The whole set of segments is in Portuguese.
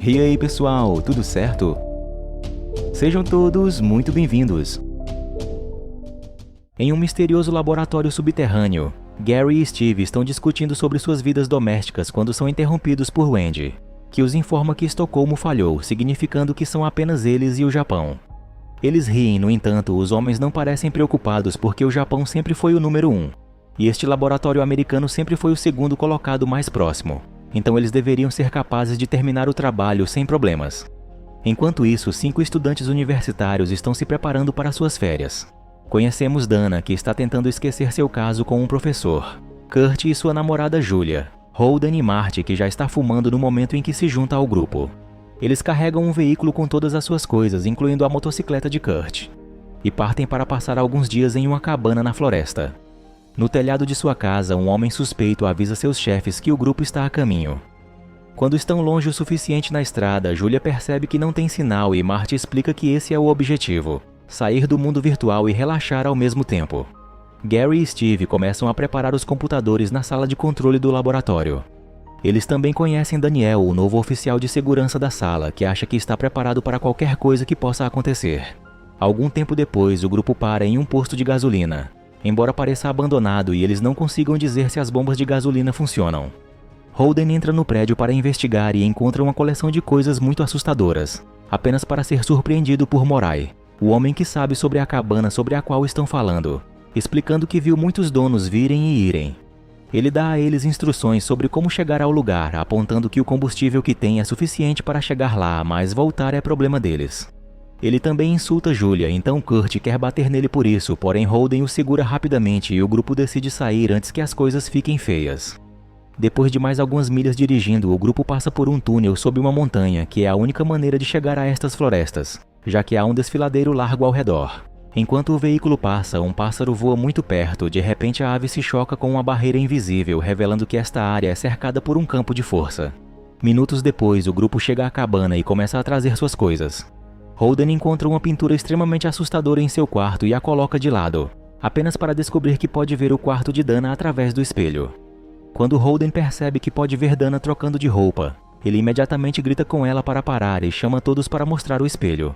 E aí pessoal, tudo certo? Sejam todos muito bem-vindos. Em um misterioso laboratório subterrâneo, Gary e Steve estão discutindo sobre suas vidas domésticas quando são interrompidos por Wendy, que os informa que Estocolmo falhou, significando que são apenas eles e o Japão. Eles riem, no entanto, os homens não parecem preocupados porque o Japão sempre foi o número 1, e este laboratório americano sempre foi o segundo colocado mais próximo. Então eles deveriam ser capazes de terminar o trabalho sem problemas. Enquanto isso, 5 estudantes universitários estão se preparando para suas férias. Conhecemos Dana, que está tentando esquecer seu caso com um professor, Kurt e sua namorada Julia, Holden e Marty, que já está fumando no momento em que se junta ao grupo. Eles carregam um veículo com todas as suas coisas, incluindo a motocicleta de Kurt, e partem para passar alguns dias em uma cabana na floresta. No telhado de sua casa, um homem suspeito avisa seus chefes que o grupo está a caminho. Quando estão longe o suficiente na estrada, Julia percebe que não tem sinal e Marty explica que esse é o objetivo: sair do mundo virtual e relaxar ao mesmo tempo. Gary e Steve começam a preparar os computadores na sala de controle do laboratório. Eles também conhecem Daniel, o novo oficial de segurança da sala, que acha que está preparado para qualquer coisa que possa acontecer. Algum tempo depois, o grupo para em um posto de gasolina, embora pareça abandonado e eles não consigam dizer se as bombas de gasolina funcionam. Holden entra no prédio para investigar e encontra uma coleção de coisas muito assustadoras, apenas para ser surpreendido por Morai, o homem que sabe sobre a cabana sobre a qual estão falando, explicando que viu muitos donos virem e irem. Ele dá a eles instruções sobre como chegar ao lugar, apontando que o combustível que tem é suficiente para chegar lá, mas voltar é problema deles. Ele também insulta Julia, então Kurt quer bater nele por isso, porém Holden o segura rapidamente e o grupo decide sair antes que as coisas fiquem feias. Depois de mais algumas milhas dirigindo, o grupo passa por um túnel sob uma montanha, que é a única maneira de chegar a estas florestas, já que há um desfiladeiro largo ao redor. Enquanto o veículo passa, um pássaro voa muito perto. De repente a ave se choca com uma barreira invisível, revelando que esta área é cercada por um campo de força. Minutos depois, o grupo chega à cabana e começa a trazer suas coisas. Holden encontra uma pintura extremamente assustadora em seu quarto e a coloca de lado, apenas para descobrir que pode ver o quarto de Dana através do espelho. Quando Holden percebe que pode ver Dana trocando de roupa, ele imediatamente grita com ela para parar e chama todos para mostrar o espelho.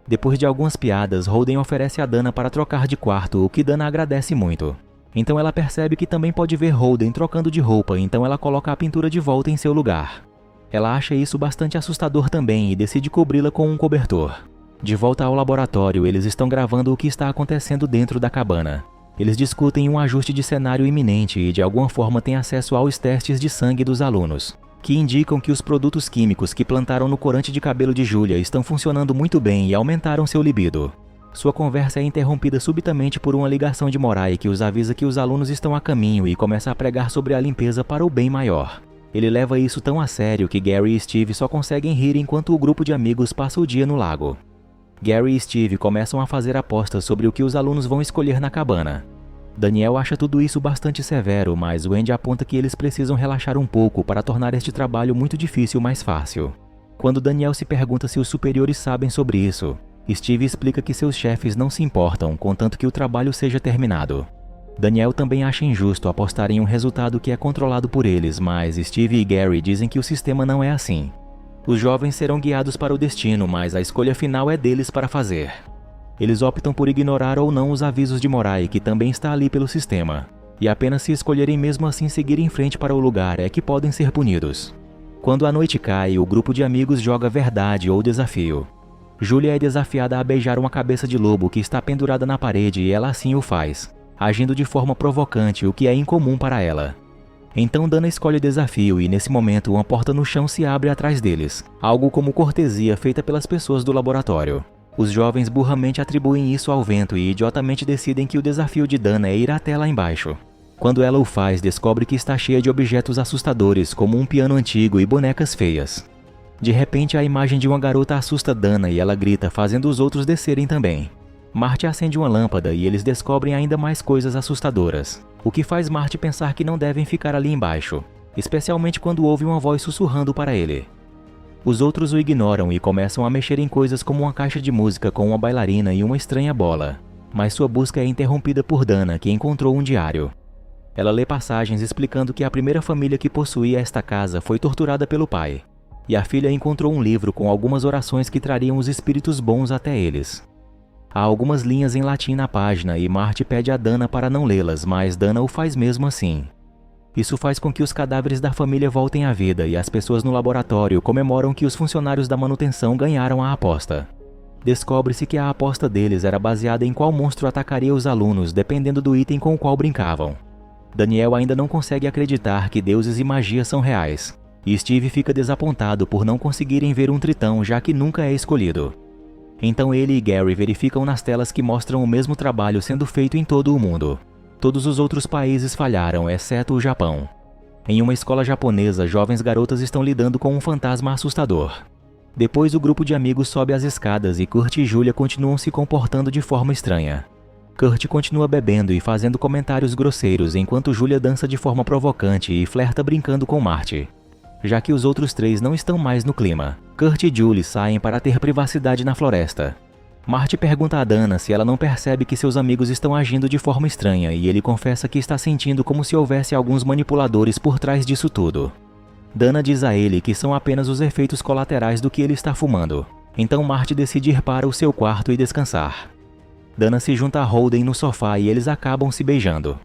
Depois de algumas piadas, Holden oferece a Dana para trocar de quarto, o que Dana agradece muito. Então ela percebe que também pode ver Holden trocando de roupa, então ela coloca a pintura de volta em seu lugar. Ela acha isso bastante assustador também e decide cobri-la com um cobertor. De volta ao laboratório, eles estão gravando o que está acontecendo dentro da cabana. Eles discutem um ajuste de cenário iminente e de alguma forma têm acesso aos testes de sangue dos alunos, que indicam que os produtos químicos que plantaram no corante de cabelo de Julia estão funcionando muito bem e aumentaram seu libido. Sua conversa é interrompida subitamente por uma ligação de Morai que os avisa que os alunos estão a caminho e começa a pregar sobre a limpeza para o bem maior. Ele leva isso tão a sério que Gary e Steve só conseguem rir enquanto o grupo de amigos passa o dia no lago. Gary e Steve começam a fazer apostas sobre o que os alunos vão escolher na cabana. Daniel acha tudo isso bastante severo, mas Wendy aponta que eles precisam relaxar um pouco para tornar este trabalho muito difícil mais fácil. Quando Daniel se pergunta se os superiores sabem sobre isso, Steve explica que seus chefes não se importam, contanto que o trabalho seja terminado. Daniel também acha injusto apostar em um resultado que é controlado por eles, mas Steve e Gary dizem que o sistema não é assim. Os jovens serão guiados para o destino, mas a escolha final é deles para fazer. Eles optam por ignorar ou não os avisos de Morai, que também está ali pelo sistema, e apenas se escolherem mesmo assim seguir em frente para o lugar é que podem ser punidos. Quando a noite cai, o grupo de amigos joga verdade ou desafio. Julia é desafiada a beijar uma cabeça de lobo que está pendurada na parede e ela assim o faz, agindo de forma provocante, o que é incomum para ela. Então Dana escolhe o desafio e nesse momento uma porta no chão se abre atrás deles, algo como cortesia feita pelas pessoas do laboratório. Os jovens burramente atribuem isso ao vento e idiotamente decidem que o desafio de Dana é ir até lá embaixo. Quando ela o faz, descobre que está cheia de objetos assustadores, como um piano antigo e bonecas feias. De repente, a imagem de uma garota assusta Dana e ela grita, fazendo os outros descerem também. Marty acende uma lâmpada e eles descobrem ainda mais coisas assustadoras, o que faz Marty pensar que não devem ficar ali embaixo, especialmente quando ouve uma voz sussurrando para ele. Os outros o ignoram e começam a mexer em coisas como uma caixa de música com uma bailarina e uma estranha bola, mas sua busca é interrompida por Dana, que encontrou um diário. Ela lê passagens explicando que a primeira família que possuía esta casa foi torturada pelo pai. e a filha encontrou um livro com algumas orações que trariam os espíritos bons até eles. Há algumas linhas em latim na página e Marty pede a Dana para não lê-las, mas Dana o faz mesmo assim. Isso faz com que os cadáveres da família voltem à vida e as pessoas no laboratório comemoram que os funcionários da manutenção ganharam a aposta. Descobre-se que a aposta deles era baseada em qual monstro atacaria os alunos dependendo do item com o qual brincavam. Daniel ainda não consegue acreditar que deuses e magia são reais, e Steve fica desapontado por não conseguirem ver um tritão já que nunca é escolhido. Então ele e Gary verificam nas telas que mostram o mesmo trabalho sendo feito em todo o mundo. Todos os outros países falharam, exceto o Japão. Em uma escola japonesa, jovens garotas estão lidando com um fantasma assustador. Depois o grupo de amigos sobe as escadas e Kurt e Julia continuam se comportando de forma estranha. Kurt continua bebendo e fazendo comentários grosseiros enquanto Julia dança de forma provocante e flerta brincando com Marty. Já que os outros três não estão mais no clima, Kurt e Julie saem para ter privacidade na floresta. Marty pergunta a Dana se ela não percebe que seus amigos estão agindo de forma estranha e ele confessa que está sentindo como se houvesse alguns manipuladores por trás disso tudo. Dana diz a ele que são apenas os efeitos colaterais do que ele está fumando, então Marty decide ir para o seu quarto e descansar. Dana se junta a Holden no sofá e eles acabam se beijando.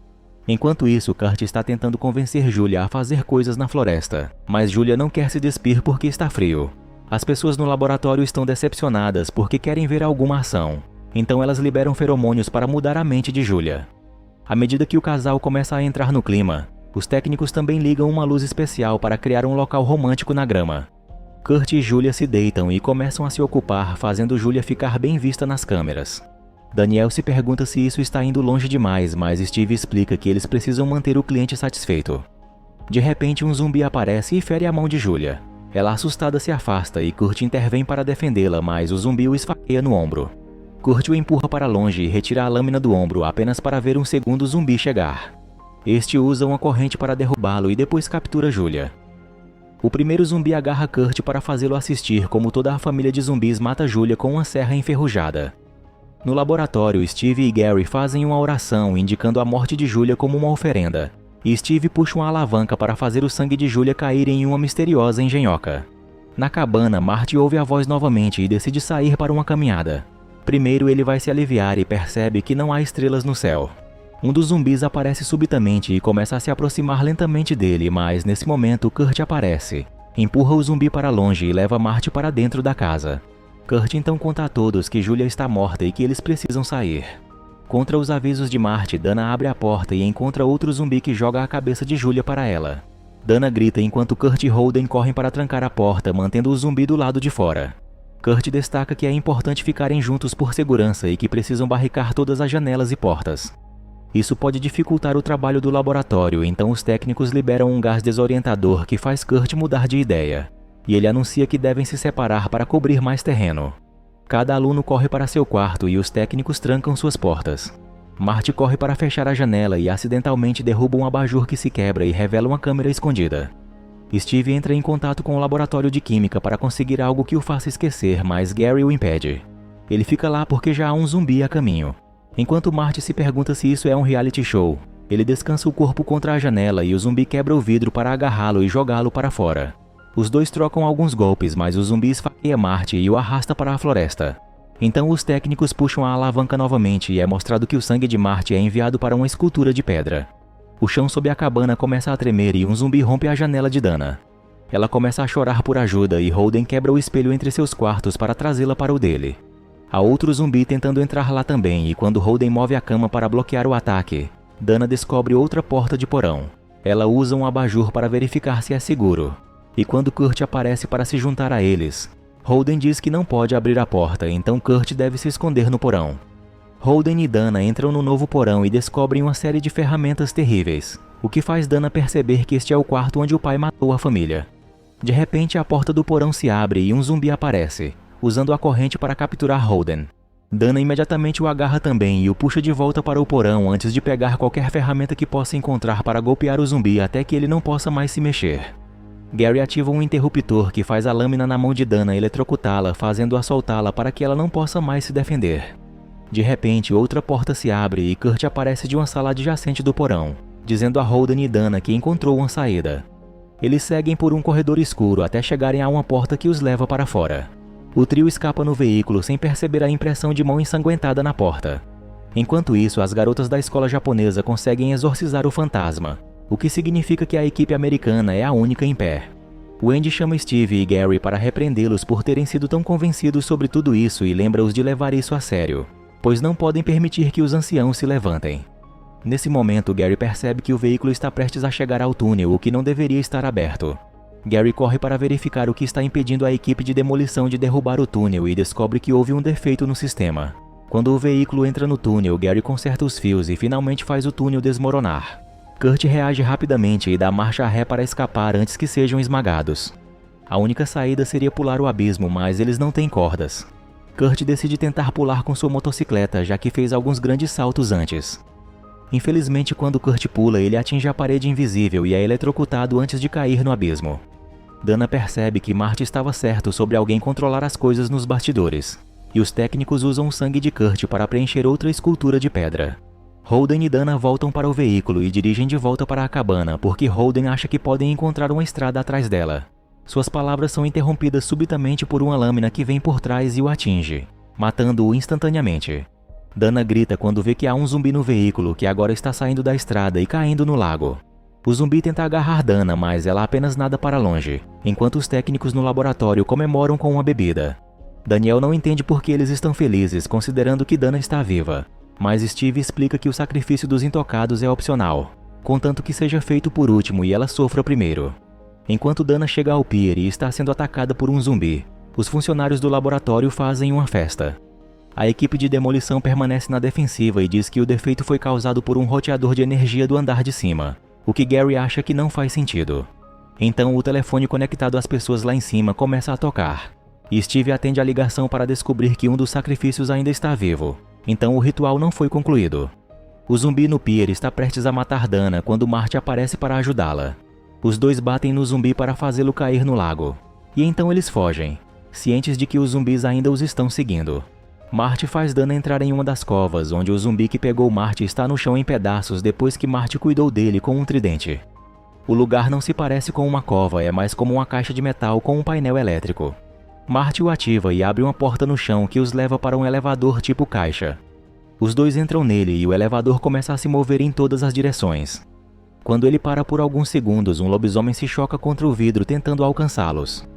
Enquanto isso, Kurt está tentando convencer Julia a fazer coisas na floresta, mas Julia não quer se despir porque está frio. As pessoas no laboratório estão decepcionadas porque querem ver alguma ação, então elas liberam feromônios para mudar a mente de Julia. À medida que o casal começa a entrar no clima, os técnicos também ligam uma luz especial para criar um local romântico na grama. Kurt e Julia se deitam e começam a se ocupar, fazendo Julia ficar bem vista nas câmeras. Daniel se pergunta se isso está indo longe demais, mas Steve explica que eles precisam manter o cliente satisfeito. De repente, um zumbi aparece e fere a mão de Julia. Ela, assustada, se afasta e Kurt intervém para defendê-la, mas o zumbi o esfaqueia no ombro. Kurt o empurra para longe e retira a lâmina do ombro apenas para ver um segundo zumbi chegar. Este usa uma corrente para derrubá-lo e depois captura Julia. O primeiro zumbi agarra Kurt para fazê-lo assistir como toda a família de zumbis mata Julia com uma serra enferrujada. No laboratório, Steve e Gary fazem uma oração indicando a morte de Julia como uma oferenda, e Steve puxa uma alavanca para fazer o sangue de Julia cair em uma misteriosa engenhoca. Na cabana, Marty ouve a voz novamente e decide sair para uma caminhada. Primeiro ele vai se aliviar e percebe que não há estrelas no céu. Um dos zumbis aparece subitamente e começa a se aproximar lentamente dele, mas nesse momento Kurt aparece, empurra o zumbi para longe e leva Marty para dentro da casa. Kurt então conta a todos que Julia está morta e que eles precisam sair. Contra os avisos de Marty, Dana abre a porta e encontra outro zumbi que joga a cabeça de Julia para ela. Dana grita enquanto Kurt e Holden correm para trancar a porta, mantendo o zumbi do lado de fora. Kurt destaca que é importante ficarem juntos por segurança e que precisam barricar todas as janelas e portas. Isso pode dificultar o trabalho do laboratório, então os técnicos liberam um gás desorientador que faz Kurt mudar de ideia. E ele anuncia que devem se separar para cobrir mais terreno. Cada aluno corre para seu quarto e os técnicos trancam suas portas. Marty corre para fechar a janela e acidentalmente derruba um abajur que se quebra e revela uma câmera escondida. Steve entra em contato com o laboratório de química para conseguir algo que o faça esquecer, mas Gary o impede. Ele fica lá porque já há um zumbi a caminho. Enquanto Marty se pergunta se isso é um reality show, ele descansa o corpo contra a janela e o zumbi quebra o vidro para agarrá-lo e jogá-lo para fora. Os dois trocam alguns golpes, mas o zumbi esfaqueia Marty e o arrasta para a floresta. Então os técnicos puxam a alavanca novamente e é mostrado que o sangue de Marty é enviado para uma escultura de pedra. O chão sob a cabana começa a tremer e um zumbi rompe a janela de Dana. Ela começa a chorar por ajuda e Holden quebra o espelho entre seus quartos para trazê-la para o dele. Há outro zumbi tentando entrar lá também e quando Holden move a cama para bloquear o ataque, Dana descobre outra porta de porão. Ela usa um abajur para verificar se é seguro. E quando Kurt aparece para se juntar a eles, Holden diz que não pode abrir a porta, então Kurt deve se esconder no porão. Holden e Dana entram no novo porão e descobrem uma série de ferramentas terríveis, o que faz Dana perceber que este é o quarto onde o pai matou a família. De repente, a porta do porão se abre e um zumbi aparece, usando a corrente para capturar Holden. Dana imediatamente o agarra também e o puxa de volta para o porão antes de pegar qualquer ferramenta que possa encontrar para golpear o zumbi até que ele não possa mais se mexer. Gary ativa um interruptor que faz a lâmina na mão de Dana eletrocutá-la, fazendo-a soltá-la para que ela não possa mais se defender. De repente, outra porta se abre e Kurt aparece de uma sala adjacente do porão, dizendo a Holden e Dana que encontrou uma saída. Eles seguem por um corredor escuro até chegarem a uma porta que os leva para fora. O trio escapa no veículo sem perceber a impressão de mão ensanguentada na porta. Enquanto isso, as garotas da escola japonesa conseguem exorcizar o fantasma, o que significa que a equipe americana é a única em pé. Wendy chama Steve e Gary para repreendê-los por terem sido tão convencidos sobre tudo isso e lembra-os de levar isso a sério, pois não podem permitir que os anciãos se levantem. Nesse momento, Gary percebe que o veículo está prestes a chegar ao túnel, o que não deveria estar aberto. Gary corre para verificar o que está impedindo a equipe de demolição de derrubar o túnel e descobre que houve um defeito no sistema. Quando o veículo entra no túnel, Gary conserta os fios e finalmente faz o túnel desmoronar. Kurt reage rapidamente e dá marcha ré para escapar antes que sejam esmagados. A única saída seria pular o abismo, mas eles não têm cordas. Kurt decide tentar pular com sua motocicleta, já que fez alguns grandes saltos antes. Infelizmente, quando Kurt pula, ele atinge a parede invisível e é eletrocutado antes de cair no abismo. Dana percebe que Marty estava certo sobre alguém controlar as coisas nos bastidores, e os técnicos usam o sangue de Kurt para preencher outra escultura de pedra. Holden e Dana voltam para o veículo e dirigem de volta para a cabana, porque Holden acha que podem encontrar uma estrada atrás dela. Suas palavras são interrompidas subitamente por uma lâmina que vem por trás e o atinge, matando-o instantaneamente. Dana grita quando vê que há um zumbi no veículo que agora está saindo da estrada e caindo no lago. O zumbi tenta agarrar Dana, mas ela apenas nada para longe, enquanto os técnicos no laboratório comemoram com uma bebida. Daniel não entende por que eles estão felizes, considerando que Dana está viva, mas Steve explica que o sacrifício dos intocados é opcional, contanto que seja feito por último e ela sofra primeiro. Enquanto Dana chega ao pier e está sendo atacada por um zumbi, os funcionários do laboratório fazem uma festa. A equipe de demolição permanece na defensiva e diz que o defeito foi causado por um roteador de energia do andar de cima, o que Gary acha que não faz sentido. Então o telefone conectado às pessoas lá em cima começa a tocar, e Steve atende a ligação para descobrir que um dos sacrifícios ainda está vivo, então o ritual não foi concluído. O zumbi no pier está prestes a matar Dana quando Marty aparece para ajudá-la. Os dois batem no zumbi para fazê-lo cair no lago, e então eles fogem, cientes de que os zumbis ainda os estão seguindo. Marty faz Dana entrar em uma das covas, onde o zumbi que pegou Marty está no chão em pedaços depois que Marty cuidou dele com um tridente. O lugar não se parece com uma cova, é mais como uma caixa de metal com um painel elétrico. Marty o ativa e abre uma porta no chão que os leva para um elevador tipo caixa. Os dois entram nele e o elevador começa a se mover em todas as direções. Quando ele para por alguns segundos, um lobisomem se choca contra o vidro tentando alcançá-los.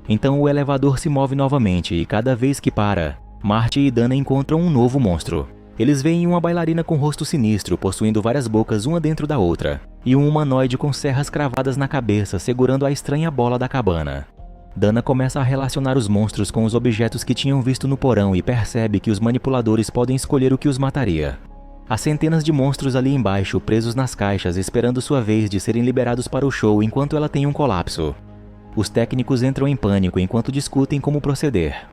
Então o elevador se move novamente e cada vez que para, Marty e Dana encontram um novo monstro. Eles veem uma bailarina com rosto sinistro, possuindo várias bocas uma dentro da outra, e um humanoide com serras cravadas na cabeça segurando a estranha bola da cabana. Dana começa a relacionar os monstros com os objetos que tinham visto no porão e percebe que os manipuladores podem escolher o que os mataria. Há centenas de monstros ali embaixo, presos nas caixas, esperando sua vez de serem liberados para o show enquanto ela tem um colapso. Os técnicos entram em pânico enquanto discutem como proceder.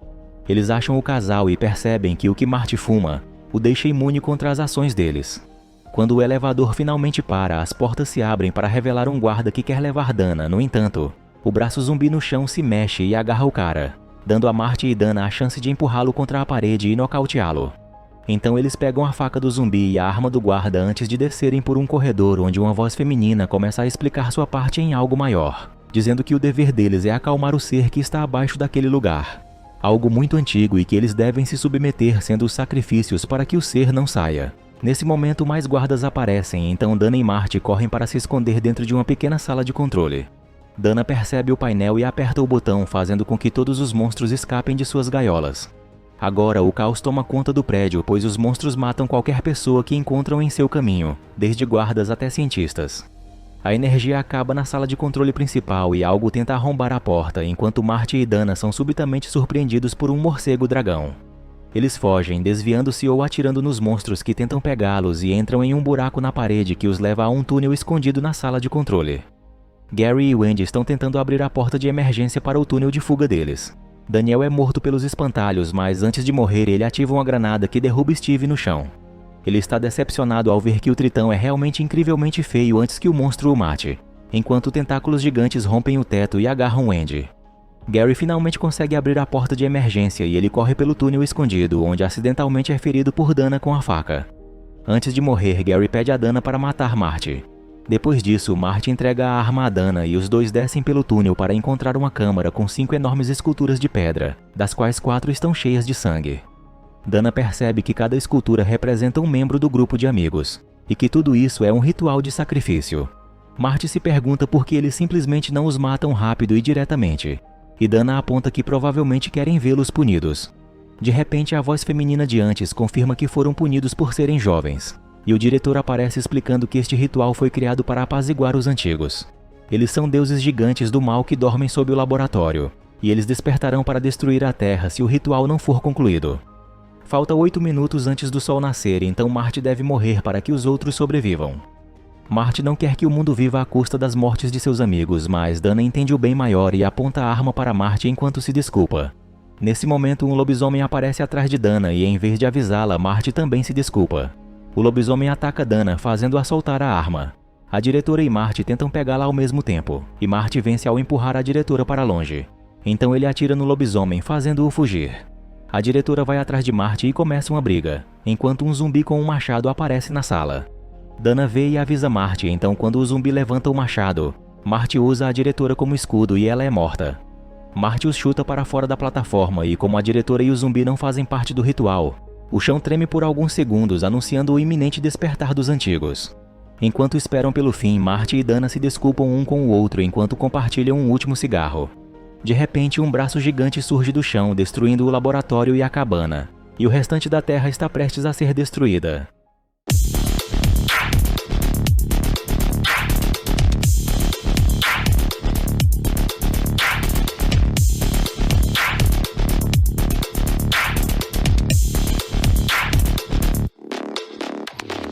Eles acham o casal e percebem que o que Marty fuma o deixa imune contra as ações deles. Quando o elevador finalmente para, as portas se abrem para revelar um guarda que quer levar Dana. No entanto, o braço zumbi no chão se mexe e agarra o cara, dando a Marty e Dana a chance de empurrá-lo contra a parede e nocauteá-lo. Então eles pegam a faca do zumbi e a arma do guarda antes de descerem por um corredor onde uma voz feminina começa a explicar sua parte em algo maior, dizendo que o dever deles é acalmar o ser que está abaixo daquele lugar. Algo muito antigo e que eles devem se submeter, sendo os sacrifícios para que o ser não saia. Nesse momento, mais guardas aparecem, então Dana e Marty correm para se esconder dentro de uma pequena sala de controle. Dana percebe o painel e aperta o botão, fazendo com que todos os monstros escapem de suas gaiolas. Agora, o caos toma conta do prédio, pois os monstros matam qualquer pessoa que encontram em seu caminho, desde guardas até cientistas. A energia acaba na sala de controle principal e algo tenta arrombar a porta, enquanto Marty e Dana são subitamente surpreendidos por um morcego-dragão. Eles fogem, desviando-se ou atirando nos monstros que tentam pegá-los e entram em um buraco na parede que os leva a um túnel escondido na sala de controle. Gary e Wendy estão tentando abrir a porta de emergência para o túnel de fuga deles. Daniel é morto pelos espantalhos, mas antes de morrer ele ativa uma granada que derruba Steve no chão. Ele está decepcionado ao ver que o tritão é realmente incrivelmente feio antes que o monstro o mate, enquanto tentáculos gigantes rompem o teto e agarram Wendy. Gary finalmente consegue abrir a porta de emergência e ele corre pelo túnel escondido, onde acidentalmente é ferido por Dana com a faca. Antes de morrer, Gary pede a Dana para matar Marty. Depois disso, Marty entrega a arma a Dana e os dois descem pelo túnel para encontrar uma câmara com 5 enormes esculturas de pedra, das quais 4 estão cheias de sangue. Dana percebe que cada escultura representa um membro do grupo de amigos, e que tudo isso é um ritual de sacrifício. Marty se pergunta por que eles simplesmente não os matam rápido e diretamente, e Dana aponta que provavelmente querem vê-los punidos. De repente, a voz feminina de antes confirma que foram punidos por serem jovens, e o diretor aparece explicando que este ritual foi criado para apaziguar os antigos. Eles são deuses gigantes do mal que dormem sob o laboratório, e eles despertarão para destruir a Terra se o ritual não for concluído. Falta 8 minutos antes do sol nascer, então Marty deve morrer para que os outros sobrevivam. Marty não quer que o mundo viva à custa das mortes de seus amigos, mas Dana entende o bem maior e aponta a arma para Marty enquanto se desculpa. Nesse momento, um lobisomem aparece atrás de Dana e, em vez de avisá-la, Marty também se desculpa. O lobisomem ataca Dana, fazendo-a soltar a arma. A diretora e Marty tentam pegá-la ao mesmo tempo, e Marty vence ao empurrar a diretora para longe. Então ele atira no lobisomem, fazendo-o fugir. A diretora vai atrás de Marty e começa uma briga, enquanto um zumbi com um machado aparece na sala. Dana vê e avisa Marty, então quando o zumbi levanta o machado, Marty usa a diretora como escudo e ela é morta. Marty os chuta para fora da plataforma e, como a diretora e o zumbi não fazem parte do ritual, o chão treme por alguns segundos, anunciando o iminente despertar dos antigos. Enquanto esperam pelo fim, Marty e Dana se desculpam um com o outro enquanto compartilham um último cigarro. De repente, um braço gigante surge do chão, destruindo o laboratório e a cabana, e o restante da Terra está prestes a ser destruída.